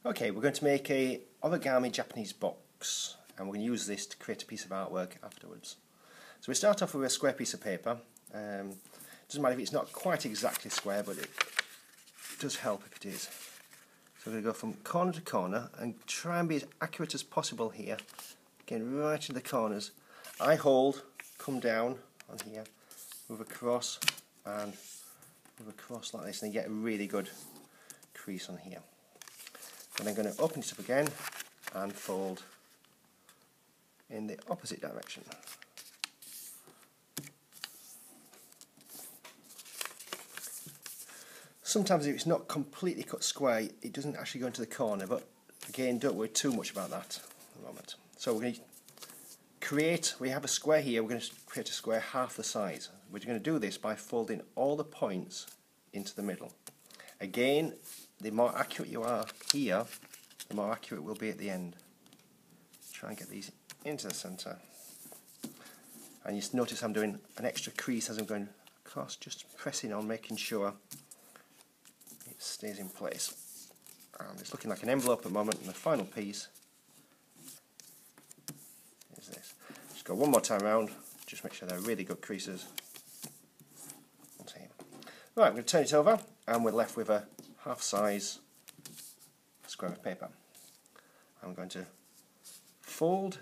Okay, we're going to make a Origami Japanese box, and we're going to use this to create a piece of artwork afterwards. So we start off with a square piece of paper. Doesn't matter if it's not quite exactly square, but it does help if it is. So we're going to go from corner to corner and try and be as accurate as possible here. Again, right in the corners. I hold, come down on here, move across, and move across like this, and you get a really good crease on here. And I'm going to open it up again and fold in the opposite direction. Sometimes if it's not completely cut square, it doesn't actually go into the corner, but again, don't worry too much about that at the moment. So we're going to we have a square here, we're going to create a square half the size. We're going to do this by folding all the points into the middle. Again, the more accurate you are here, the more accurate it will be at the end. Try and get these into the centre. And you notice I'm doing an extra crease as I'm going across, just pressing on, making sure it stays in place. And it's looking like an envelope at the moment, and the final piece is this. Just go one more time around, just make sure they're really good creases. Right, I'm going to turn it over, and we're left with a half size square of paper. I'm going to fold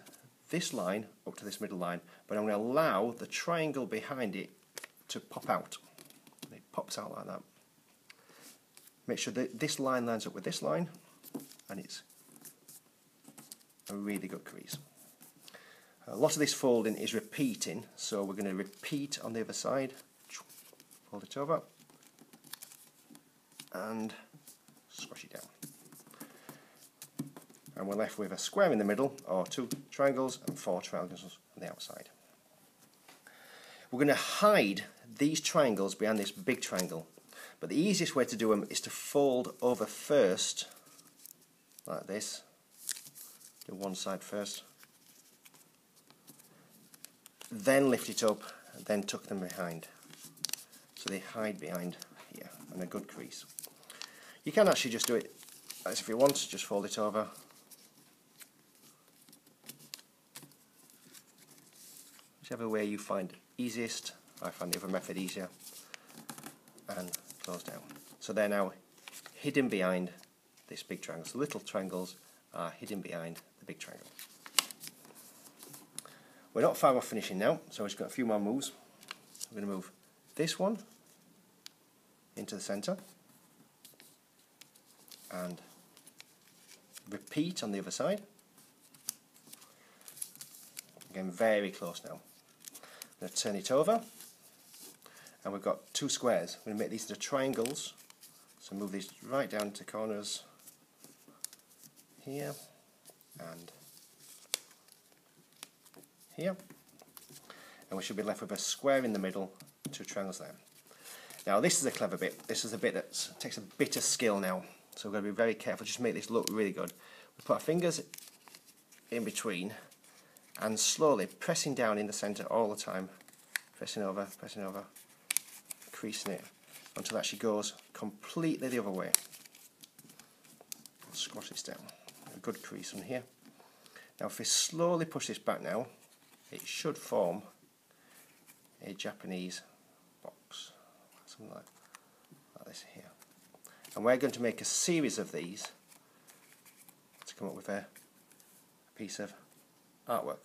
this line up to this middle line, but I'm going to allow the triangle behind it to pop out. And it pops out like that. Make sure that this line lines up with this line, and it's a really good crease. A lot of this folding is repeating, so we're going to repeat on the other side. Fold it over and squash it down. And we're left with a square in the middle, or 2 triangles and 4 triangles on the outside. We're going to hide these triangles behind this big triangle, but the easiest way to do them is to fold over first, like this. Do one side first, then lift it up, and then tuck them behind. So they hide behind here, and a good crease. You can actually just do it as if you want, just fold it over. Whichever way you find easiest. I find the other method easier. And close down. So they're now hidden behind this big triangle. So little triangles are hidden behind the big triangle. We're not far off finishing now, so we've just got a few more moves. We're going to move this one into the centre and repeat on the other side. Again, very close now. I'm going to turn it over, and we've got 2 squares. We're going to make these into triangles, so move these right down to corners here and here, and we should be left with a square in the middle, 2 triangles there. Now this is a clever bit. This is a bit that takes a bit of skill now, so we're going to be very careful just to make this look really good. We put our fingers in between and slowly pressing down in the centre all the time, pressing over, creasing it until it actually goes completely the other way. I'll squash this down. A good crease on here. Now if we slowly push this back now, it should form a Japanese box. Something like this here. And we're going to make a series of these to come up with a piece of artwork.